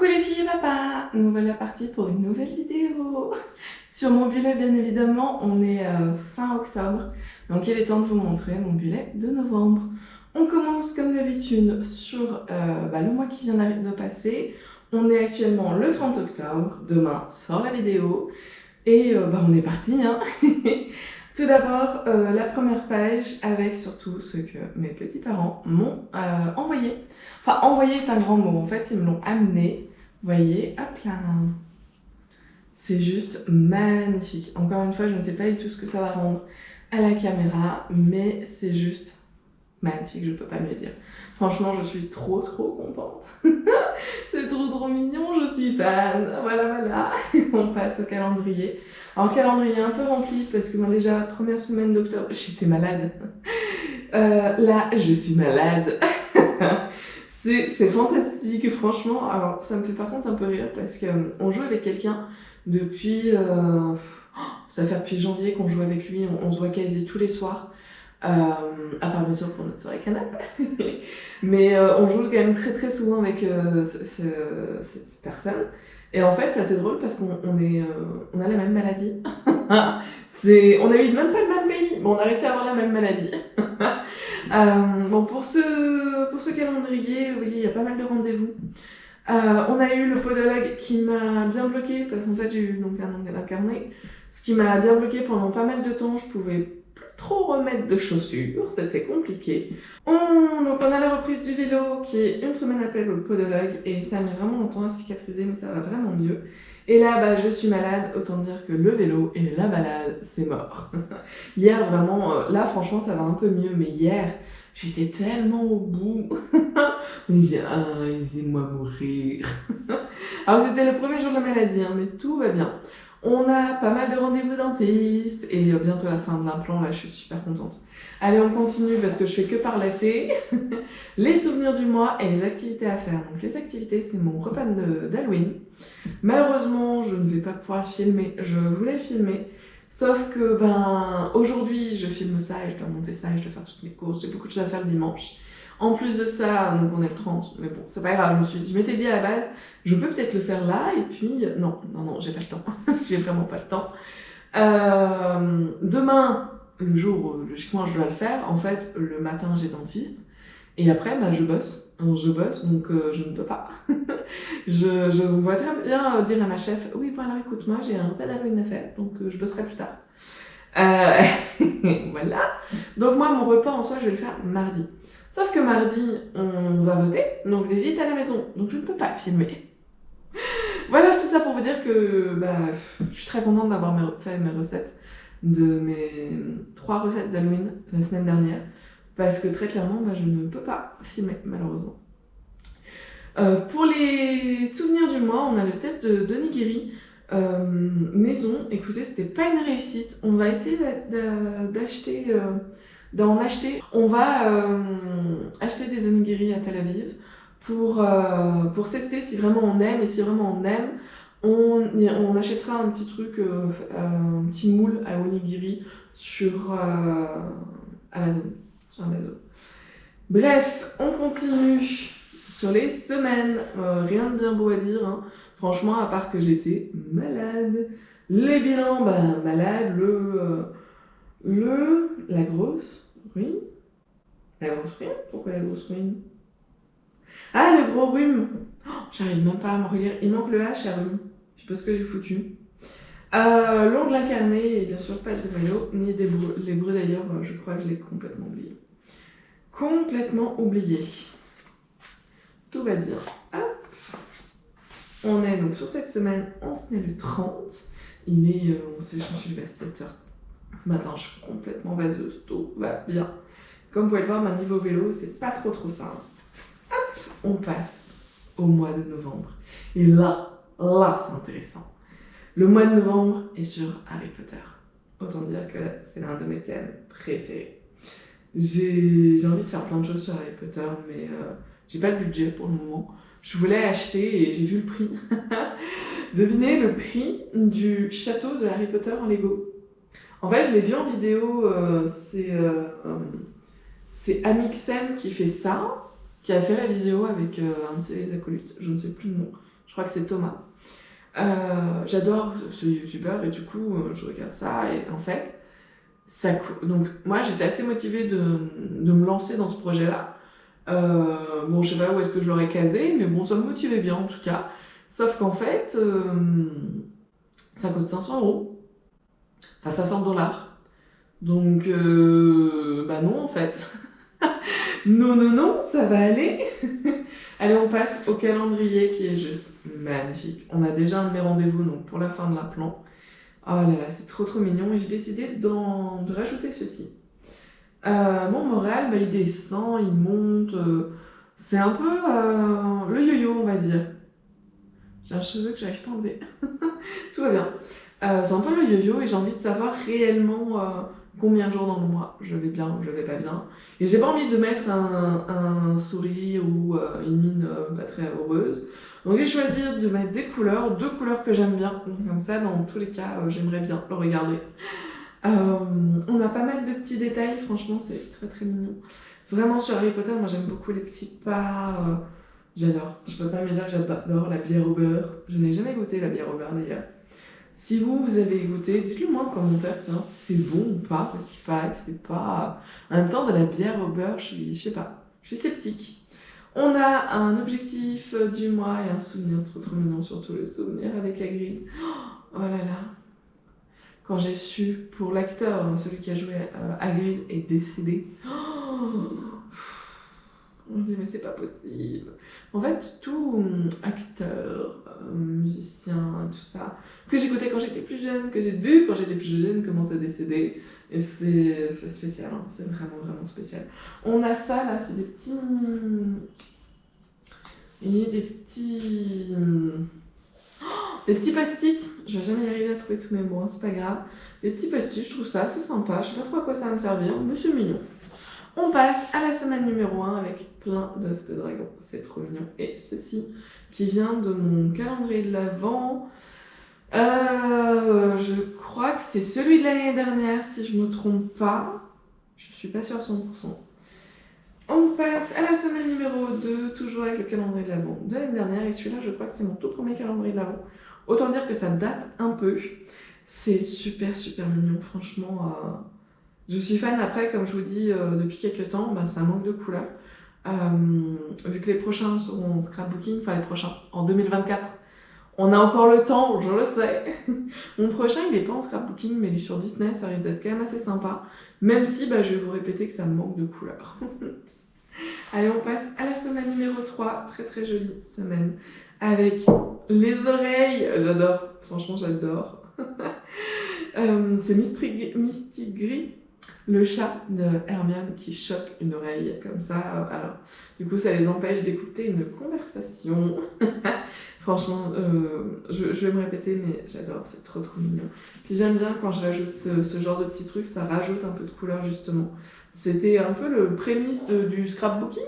les filles et papa, nous voilà partis pour une nouvelle vidéo. Sur mon bullet bien évidemment, on est fin octobre, donc il est temps de vous montrer mon bullet de novembre. On commence comme d'habitude sur le mois qui vient de passer. On est actuellement le 30 octobre, demain sort la vidéo et on est parti hein. Tout d'abord, la première page avec surtout ce que mes petits-parents m'ont envoyé. Enfin, envoyé est un grand mot, en fait, ils me l'ont amené. Vous voyez, hop là. C'est juste magnifique. Encore une fois, je ne sais pas du tout ce que ça va rendre à la caméra, mais c'est juste magnifique, je peux pas mieux dire. Franchement, je suis trop contente. C'est trop mignon, je suis fan. Voilà. On passe au calendrier. Alors, calendrier un peu rempli parce que moi déjà, première semaine d'octobre, j'étais malade. Là, je suis malade. C'est fantastique, franchement. Alors, ça me fait par contre un peu rire parce qu'on joue avec quelqu'un depuis... ça va faire depuis janvier qu'on joue avec lui, on se voit quasi tous les soirs. À part bien sûr pour notre soirée canap'. Mais on joue quand même très souvent avec cette personne. Et en fait, c'est assez drôle parce qu'on a la même maladie. On a eu même pas le même pays, mais on a réussi à avoir la même maladie. Pour ce calendrier, vous voyez, il y a pas mal de rendez-vous. On a eu le podologue qui m'a bien bloqué parce qu'en fait j'ai eu donc un ongle incarné, ce qui m'a bien bloqué pendant pas mal de temps. Je pouvais plus trop remettre de chaussures, c'était compliqué. Donc on a la reprise du vélo qui est une semaine après le podologue et ça met vraiment longtemps à cicatriser, mais ça va vraiment mieux. Et là je suis malade, autant dire que le vélo et la balade c'est mort. Hier vraiment, là franchement ça va un peu mieux, mais hier j'étais tellement au bout. Laissez-moi mourir. Alors c'était le premier jour de la maladie, hein, mais tout va bien. On a pas mal de rendez-vous dentistes et bientôt la fin de l'implant, là je suis super contente. Allez, on continue parce que je fais que parler. Les souvenirs du mois et les activités à faire. Donc les activités, c'est mon repas d'Halloween. Malheureusement, je ne vais pas pouvoir le filmer. Je voulais le filmer. Sauf que aujourd'hui je filme ça et je dois monter ça et je dois faire toutes mes courses, j'ai beaucoup de choses à faire le dimanche. En plus de ça, donc on est le 30, mais bon, c'est pas grave, je m'étais dit à la base, je peux peut-être le faire là, et puis, non, j'ai pas le temps, j'ai vraiment pas le temps. Demain, le jour où logiquement je dois le faire, en fait, le matin j'ai dentiste, et après, je bosse, donc je ne peux pas. je vois très bien dire à ma chef, oui, bon alors écoute, moi j'ai un repas d'Halloween à faire, donc je bosserai plus tard. Voilà. Donc moi, mon repas en soi, je vais le faire mardi. Sauf que mardi, on va voter, donc j'ai vite à la maison, donc je ne peux pas filmer. Voilà, tout ça pour vous dire que je suis très contente d'avoir fait mes recettes, de mes 3 recettes d'Halloween la semaine dernière, parce que très clairement, je ne peux pas filmer, malheureusement. Pour les souvenirs du mois, on a le test de nigiri maison. Écoutez, c'était pas une réussite. On va essayer d'en acheter. On va acheter des onigiri à Tel Aviv pour tester si vraiment on aime, et si vraiment on aime, on achètera un petit truc, un petit moule à onigiri sur Amazon. Bref, on continue sur les semaines. Rien de bien beau à dire, hein. Franchement, à part que j'étais malade. Les bilans, malade, la grosse ruine. La grosse ruine? Pourquoi la grosse ruine? Ah, le gros rhume. J'arrive même pas à me relire. Il manque le H à rhume. Je sais pas ce que j'ai foutu. L'ongle incarné, et bien sûr pas de vélo, ni les bruits d'ailleurs, je crois que je l'ai complètement oublié. Complètement oublié. Tout va bien. Hop. On est donc sur cette semaine, on est le 30. Il est, je suis levée à 7h ce matin, je suis complètement vaseuse, tout va bien. Comme vous pouvez le voir, niveau vélo, c'est pas trop simple. Hop, on passe au mois de novembre. Et là, c'est intéressant. Le mois de novembre est sur Harry Potter. Autant dire que c'est l'un de mes thèmes préférés. J'ai envie de faire plein de choses sur Harry Potter, mais j'ai pas le budget pour le moment. Je voulais acheter et j'ai vu le prix. Devinez le prix du château de Harry Potter en Lego. En fait, je l'ai vu en vidéo, c'est Amixem qui fait ça, qui a fait la vidéo avec un de ses acolytes, je ne sais plus le nom. je crois que c'est Thomas. J'adore ce youtubeur et du coup je regarde ça et en fait donc moi j'étais assez motivée de me lancer dans ce projet-là. Bon, je sais pas où est-ce que je l'aurais casé, mais bon, ça me motivait bien en tout cas. Sauf qu'en fait, ça coûte 500 €, enfin 500 $. Donc, bah non en fait. Non, non, non, ça va aller. Allez, on passe au calendrier qui est juste magnifique. On a déjà un de mes rendez-vous donc pour la fin de l'implant. Oh là là, c'est trop trop mignon et j'ai décidé de rajouter ceci. Mon moral, bah, il descend, il monte. C'est un peu le yo-yo, on va dire. J'ai un cheveu que j'arrive pas à enlever. Tout va bien. C'est un peu le yo-yo et j'ai envie de savoir réellement combien de jours dans le mois je vais bien ou je vais pas bien. Et j'ai pas envie de mettre un sourire ou une mine pas très heureuse. Donc j'ai choisi de mettre des couleurs, 2 couleurs que j'aime bien. Donc comme ça, dans tous les cas, j'aimerais bien le regarder. On a pas mal de petits détails, franchement c'est très très mignon. Vraiment sur Harry Potter, moi j'aime beaucoup les petits pas. J'adore. Je peux pas me dire que j'adore la bière au beurre. Je n'ai jamais goûté la bière au beurre d'ailleurs. Si vous avez goûté, dites-le moi en commentaire, tiens, si c'est bon ou pas, parce qu'il paraît que c'est pas... En même temps, de la bière au beurre, je sais pas, je suis sceptique. On a un objectif du mois et un souvenir trop trop mignon, surtout le souvenir avec Hagrid. Oh là là. Quand j'ai su, pour l'acteur, celui qui a joué Hagrid est décédé. On me dit mais c'est pas possible. En fait, tout acteur, musicien, tout ça, que j'écoutais quand j'étais plus jeune, que j'ai vu quand j'étais plus jeune, commence à décéder. Et c'est spécial, hein, c'est vraiment vraiment spécial. On a ça là, c'est des petits... Des petits post-it. Je vais jamais y arriver à trouver tous mes mots, hein, c'est pas grave. Des petits post-it, je trouve ça assez sympa. Je sais pas trop à quoi ça va me servir, mais c'est mignon. On passe à la semaine numéro 1 avec plein d'œufs de dragon. C'est trop mignon. Et ceci qui vient de mon calendrier de l'Avent. Je crois que c'est celui de l'année dernière, si je me trompe pas. Je suis pas sûre à 100%. On passe à la semaine numéro 2, toujours avec le calendrier de l'Avent de l'année dernière. Et celui-là, je crois que c'est mon tout premier calendrier de l'Avent. Autant dire que ça date un peu. C'est super super mignon, franchement. Je suis fan. Après, comme je vous dis depuis quelques temps, ça manque de couleurs. Vu que les prochains seront en scrapbooking, enfin les prochains, en 2024, on a encore le temps, je le sais. Mon prochain, il n'est pas en scrapbooking, mais il est sur Disney, ça risque d'être quand même assez sympa. Même si je vais vous répéter que ça manque de couleurs. Allez, on passe à la semaine numéro 3, très très jolie semaine, avec les oreilles. J'adore, franchement j'adore. C'est Mystic Gris, le chat de Hermione qui chope une oreille comme ça. Alors, du coup, ça les empêche d'écouter une conversation. Franchement, je vais me répéter, mais j'adore, c'est trop trop mignon. Puis j'aime bien quand je rajoute ce genre de petits trucs, ça rajoute un peu de couleur justement. C'était un peu le prémisse du scrapbooking.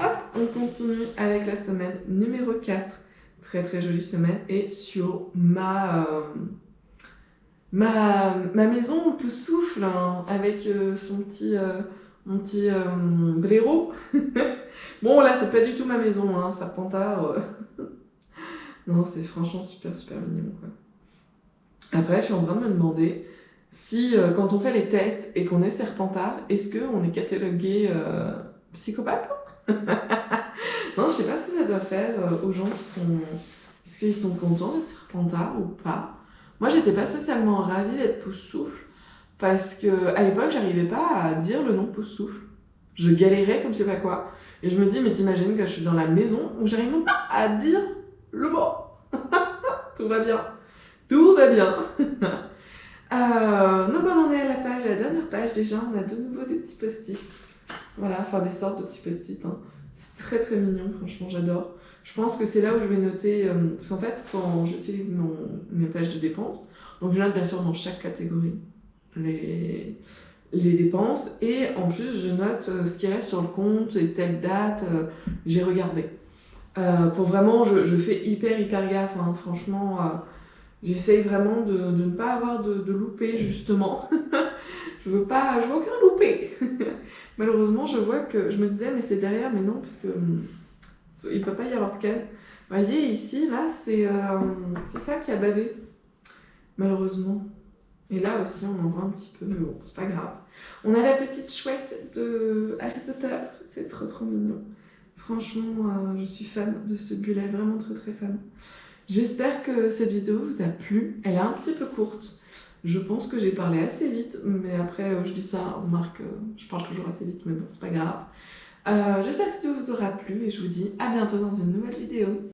Hop, on continue avec la semaine numéro 4. Très très jolie semaine. Et sur ma maison pousse souffle hein, avec mon petit blaireau. Bon là c'est pas du tout ma maison, hein, Serpentard. Non, c'est franchement super super mignon quoi. Après je suis en train de me demander si quand on fait les tests et qu'on est Serpentard, est-ce qu'on est catalogué psychopathe? Non, je sais pas ce que ça doit faire aux gens qui sont... Est-ce qu'ils sont contents d'être Serpentard ou pas? Moi, j'étais pas spécialement ravie d'être Poussoufle parce que à l'époque, j'arrivais pas à dire le nom Poussoufle. Je galérais comme je sais pas quoi. Et je me dis, mais t'imagines que je suis dans la maison où j'arrive même pas à dire le mot. Tout va bien. Tout va bien. Donc, on en est à la dernière page déjà. On a de nouveau des petits post-it. Voilà, enfin des sortes de petits post-it. Hein. C'est très très mignon, franchement, j'adore. Je pense que c'est là où je vais noter, parce qu'en fait, quand j'utilise mes pages de dépenses, donc je note bien sûr dans chaque catégorie les dépenses, et en plus je note ce qui reste sur le compte et telle date, j'ai regardé. Pour vraiment, je fais hyper gaffe, hein, franchement, j'essaye vraiment de ne pas avoir de loupé justement. Je veux aucun loupé. Malheureusement, je vois que je me disais, mais c'est derrière, mais non, parce que il peut pas y avoir de case. voyez, ici, là, c'est ça qui a bavé, malheureusement. Et là aussi, on en voit un petit peu, mais bon, c'est pas grave. On a la petite chouette de Harry Potter, c'est trop trop mignon. Franchement, je suis fan de ce bullet, vraiment très très fan. J'espère que cette vidéo vous a plu. Elle est un petit peu courte. Je pense que j'ai parlé assez vite, mais après, je dis ça, on marque, je parle toujours assez vite, mais bon, c'est pas grave. J'espère que cette vidéo vous aura plu et je vous dis à bientôt dans une nouvelle vidéo.